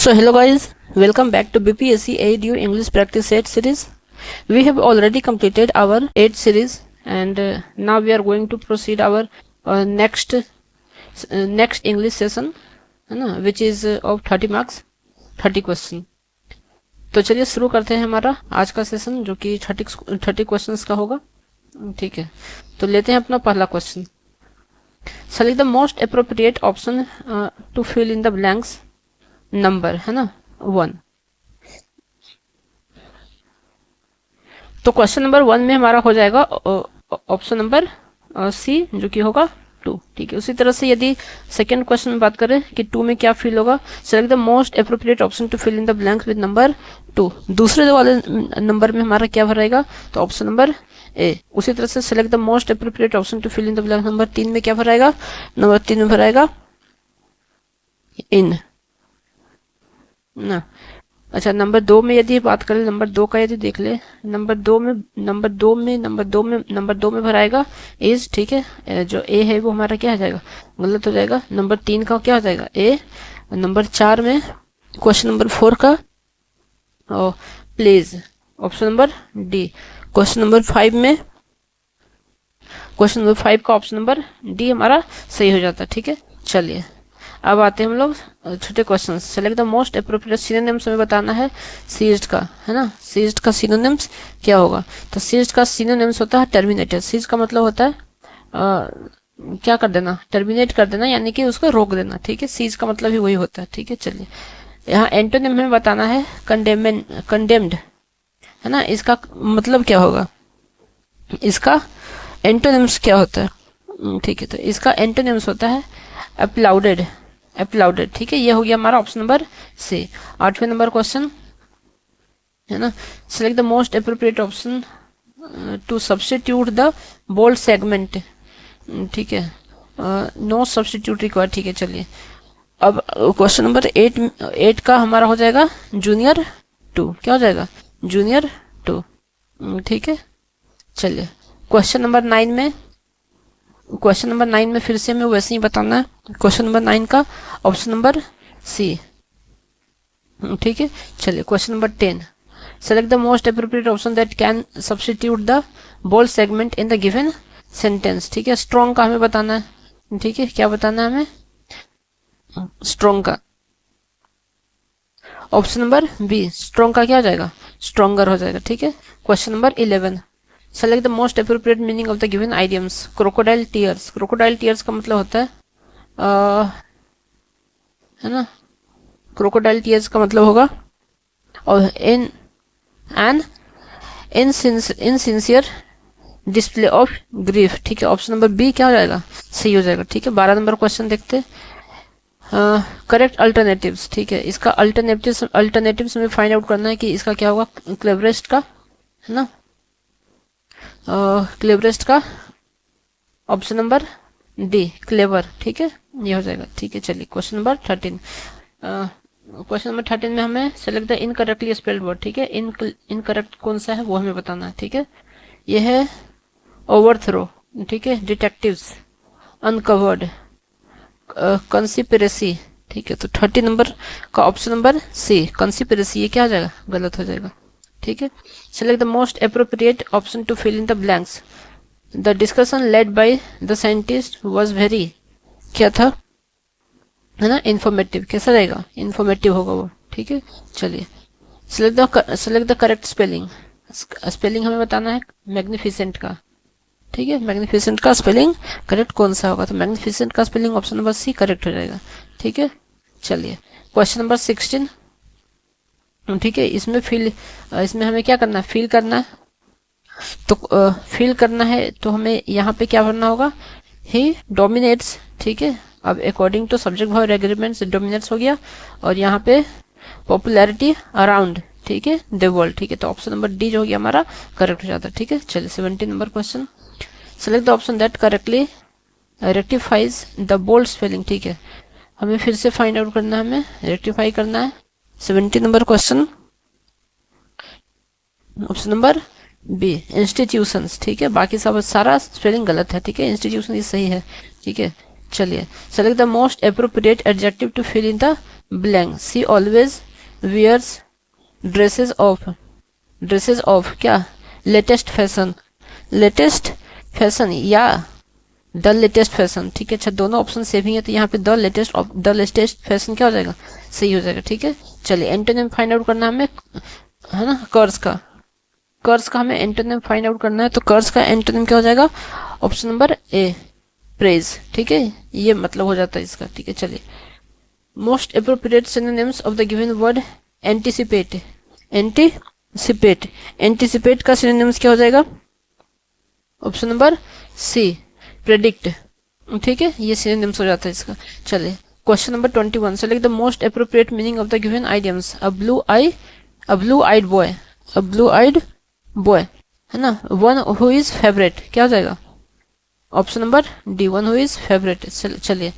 So hello guys, welcome back to BPSC AEDU English Practice 8 series. We have already completed our 8 series and now we are going to proceed our next English session, है ना, which is of 30 marks, 30 question. तो चलिए शुरू करते हैं हमारा आज का सेशन जो कि 30 क्वेश्चंस का होगा. ठीक है, तो लेते हैं अपना पहला question. Select the most appropriate option to fill in the blanks. Number है ना 1. तो क्वेश्चन नंबर 1 में हमारा हो जाएगा ऑप्शन नंबर सी जो कि होगा 2. ठीक है, उसी तरह से यदि सेकंड क्वेश्चन में बात करें कि 2 में क्या फिल होगा, select the most appropriate option to fill in the blanks with number 2. दूसरे वाले नंबर में हमारा क्या भरेगा, तो ऑप्शन नंबर ए. उसी तरह से select the most appropriate option to fill in the blank. Number 3 में क्या भराएगा, नंबर 3 में भराएगा इन ना. अच्छा, नंबर 2 में यदि बात करें, नंबर 2 का यदि देख ले, नंबर दो में भराएगा इज. ठीक है, जो ए है वो हमारा क्या हो जाएगा, गलत हो जाएगा. नंबर 3 का क्या हो जाएगा ए. नंबर 4 में क्वेश्चन नंबर 4 का please, option number D. Question number 5 में क्वेश्चन नंबर 5 का ऑप्शन नंबर डी हमारा सही हो जाता है. ठीक है, चलिए अब आते हैं हम लोग छोटे question. Select the most appropriate synonyms हमें बताना है सीज्ड का, है ना. सीज्ड का सिनोनिम्स क्या होगा, तो सीज्ड का सिनोनिम्स होता है टर्मिनेटेड. सीज का मतलब होता है क्या कर देना, टर्मिनेट कर देना, यानी कि उसको रोक देना. ठीक है, सीज का मतलब ही वही होता है. ठीक है, चलिए यहाँ एंटोनिम हमें बताना है कंडेम्ड, है ना. इसका मतलब क्या होगा, इसका एंटोनिम्स क्या होता है. ठीक है, तो इसका एंटोनिम्स होता है अप्लाउडेड. ठीक है, ये हो गया हमारा ऑप्शन नंबर सी. 8वें नंबर क्वेश्चन है ना. Select the most appropriate option to substitute the bold segment. ठीक है, नो सब्स्टिट्यूट रिक्वायर्ड. ठीक है, चलिए अब क्वेश्चन नंबर 8 का हमारा हो जाएगा जूनियर 2. क्या हो जाएगा, जूनियर 2. ठीक है, चलिए क्वेश्चन नंबर 9 में फिर से हमें वैसे ही बताना है. क्वेश्चन नंबर 9 का ऑप्शन नंबर सी. ठीक है, चलिए question number 10. Select the most appropriate option that can substitute the bold segment in the given sentence. ठीक है, स्ट्रॉन्ग का हमें बताना है. ठीक है, क्या बताना है हमें, स्ट्रॉन्ग का. ऑप्शन नंबर बी, स्ट्रॉन्ग का क्या हो जाएगा, स्ट्रॉन्गर हो जाएगा. ठीक है, question number 11. Select the most appropriate meaning of the given idioms. Crocodile tears. Crocodile tears का मतलब होता है है ना, क्रोकोडाइल टीयर्स का मतलब होगा और इनसिंसियर डिस्प्ले ऑफ ग्रीफ. ठीक है, ऑप्शन नंबर बी क्या हो जाएगा, सही हो जाएगा. ठीक है, 12 नंबर क्वेश्चन देखते. Correct alternatives. ठीक है, इसका अल्टरनेटिव्स में फाइंड आउट करना है कि इसका क्या होगा, क्लेवरेस्ट का, है ना. क्लेवरेस्ट का ऑप्शन नंबर डी, क्लेवर. ठीक है, ये हो जाएगा. ठीक है, चलिए क्वेश्चन नंबर 13. क्वेश्चन नंबर 13 में हमें select the incorrectly spelled word. ठीक है, इनकरेक्ट कौन सा है वो हमें बताना है. ठीक है, ये है ओवरथ्रो. ठीक है, डिटेक्टिव्स, अनकवर्ड, कंस्पिरेसी. ठीक है, तो 30 नंबर का ऑप्शन नंबर सी, कंस्पिरेसी, ये क्या हो जाएगा, गलत हो जाएगा. ठीक है, select the most appropriate option to fill in the blanks. The discussion led by the scientist was very, क्या था, है ना, इंफॉर्मेटिव. कैसा रहेगा, इंफॉर्मेटिव होगा वो. ठीक है, चलिए select the correct spelling. Spelling हमें बताना है मैग्निफिसेंट का. ठीक है, मैग्निफिसेंट का स्पेलिंग करेक्ट कौन सा होगा, तो मैग्निफिसेंट का spelling option number C correct हो जाएगा. ठीक है, चलिए क्वेश्चन नंबर 16. ठीक है, इसमें हमें क्या करना है, फिल करना है. तो फिल करना है तो हमें यहाँ पे क्या भरना होगा, ही डोमिनेट्स. ठीक है, अब according to subject verb agreements dominates हो गया और यहाँ पे पॉपुलैरिटी अराउंड. ठीक है, द वर्ल्ड. ठीक है, तो ऑप्शन नंबर डी जो हो गया हमारा करेक्ट हो जाता है. ठीक है, चलिए 17 number question. Select the option that correctly rectifies the bold spelling. ठीक है, हमें फिर से फाइंड आउट करना है, हमें रेक्टिफाई करना है. 17 number question, option number B, institutions. ठीक है, बाकी सब सारा स्पेलिंग गलत है. ठीक है, इंस्टीट्यूशन ये सही है. ठीक है, चलिए, select the most appropriate adjective to fill in the blank. She always wears dresses of क्या, लेटेस्ट फैशन, लेटेस्ट फैशन या द लेटेस्ट फैशन। ठीक है, अच्छा दोनों ऑप्शन सेम ही है, तो यहाँ पे द लेटेस्ट फैशन क्या हो जाएगा, सही हो जाएगा। ठीक है, चलिए एंटोनिम फाइंड आउट करना हमें, है ना, कर्ज का हमें एंटोनिम फाइंड आउट करना है। तो कर्ज का एंटोनिम क्या हो जाएगा, ऑप्शन नंबर ए, प्रेज। ठीक है, ये मतलब हो जाता है इसका। ठीक है, चलिए, most appropriate synonyms of the given word anticipate. Anticipate का सिनोनिम्स क्या हो जाएगा, ऑप्शन नंबर सी, प्रेडिक्ट। ठीक है, ये सिनोनिम्स हो जाता है इसका। चलिए, question number 21, select the most appropriate meaning of the given idioms. A blue eyed boy, है ना, वन हु इज फेवरेट, क्या हो जाएगा, option number D, one who is favourite. चलिए,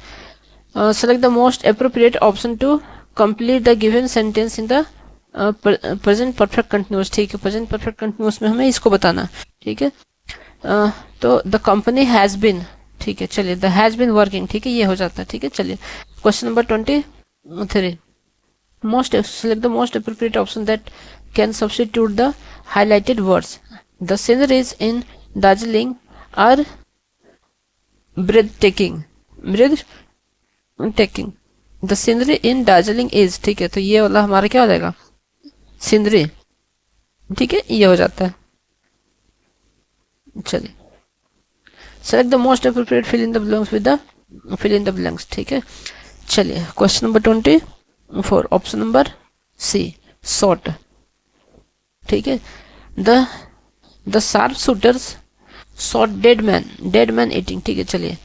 select the most appropriate option to complete the given sentence in the present perfect continuous. ठीक है, present perfect continuous में हमें इसको बताना। ठीक है, तो द कंपनी हैज बिन, ठीक है, चलिए द हैज बिन वर्किंग। ठीक है, ये हो जाता है। ठीक है, चलिए question number 23, most select the most appropriate option that can substitute the highlighted words. The sceneries in Darjeeling are breathtaking. The scenery in Darjeeling is, ठीक है, तो ये वाला हमारा क्या हो जाएगा, सीनरी। ठीक है, ये हो जाता है। चलिए, select the most appropriate fill in the blanks with the fill in the blanks. ठीक है, चलिए question number 24, option number C, short. ठीक है, the sharp shooters shot dead man eating. ठीक है, चलिए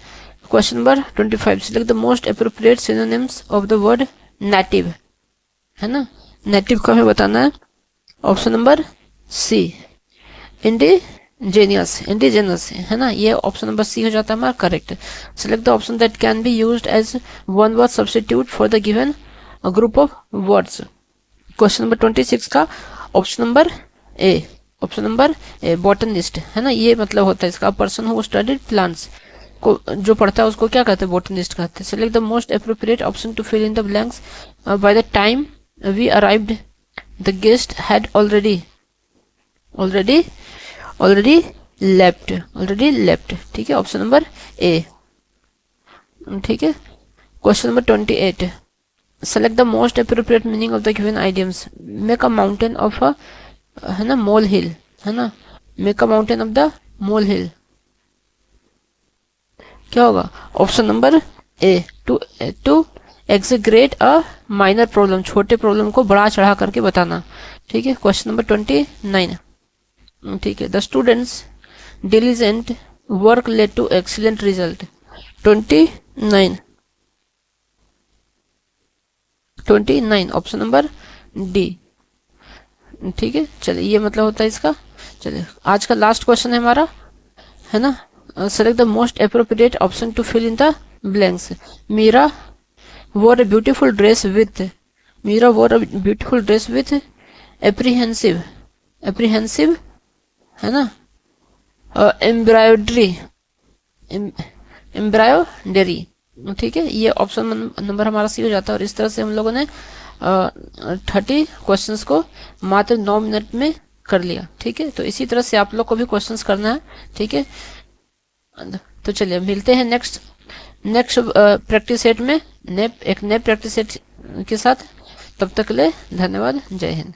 question number 25, select the most appropriate synonyms of the word native, है ना, नेटिव का हमें बताना है, ऑप्शन नंबर सी, इंडिजेनियस, है ना, ये ऑप्शन नंबर सी हो जाता है हमारा correct. Select the option that can be used as one word substitute for the given group of words. Question number 26 का ऑप्शन नंबर ए, बॉटनिस्ट, है ना, ये मतलब होता है इसका, पर्सन हु स्टडीड प्लांट्स, को जो पढ़ता है उसको क्या कहते हैं, बॉटनिस्ट कहते हैं। Select the most appropriate option to fill in the blanks. By the time we arrived the guest had already left. ठीक है, ऑप्शन नंबर ए। ठीक है, question number 28, select the most appropriate meaning of the given idioms. Make a mountain of a, है ना, molehill, है ना, make a mountain of the molehill, क्या होगा, option number A, to exaggerate a minor problem, छोटे problem को बड़ा चढ़ा करके बताना। ठीक है, क्वेश्चन नंबर 29, ठीक है, the students diligent work led to excellent result. 29 option number D. ठीक है, चलिए ये मतलब होता है इसका। चलिए आज का लास्ट क्वेश्चन है हमारा, है ना, select the most appropriate option to fill in the blanks. Meera wore a beautiful dress with apprehensive, है ना, एम्ब्रॉयडरी। ठीक है, ये ऑप्शन नंबर हमारा सी हो जाता है। और इस तरह से हम लोगों ने 30 क्वेश्चंस को मात्र 9 मिनट में कर लिया। ठीक है, तो इसी तरह से आप लोग को भी क्वेश्चंस करना है। ठीक है, तो चलिए मिलते हैं नेक्स्ट प्रैक्टिस सेट में, एक नए प्रैक्टिस सेट के साथ। तब तक के लिए धन्यवाद, जय हिंद।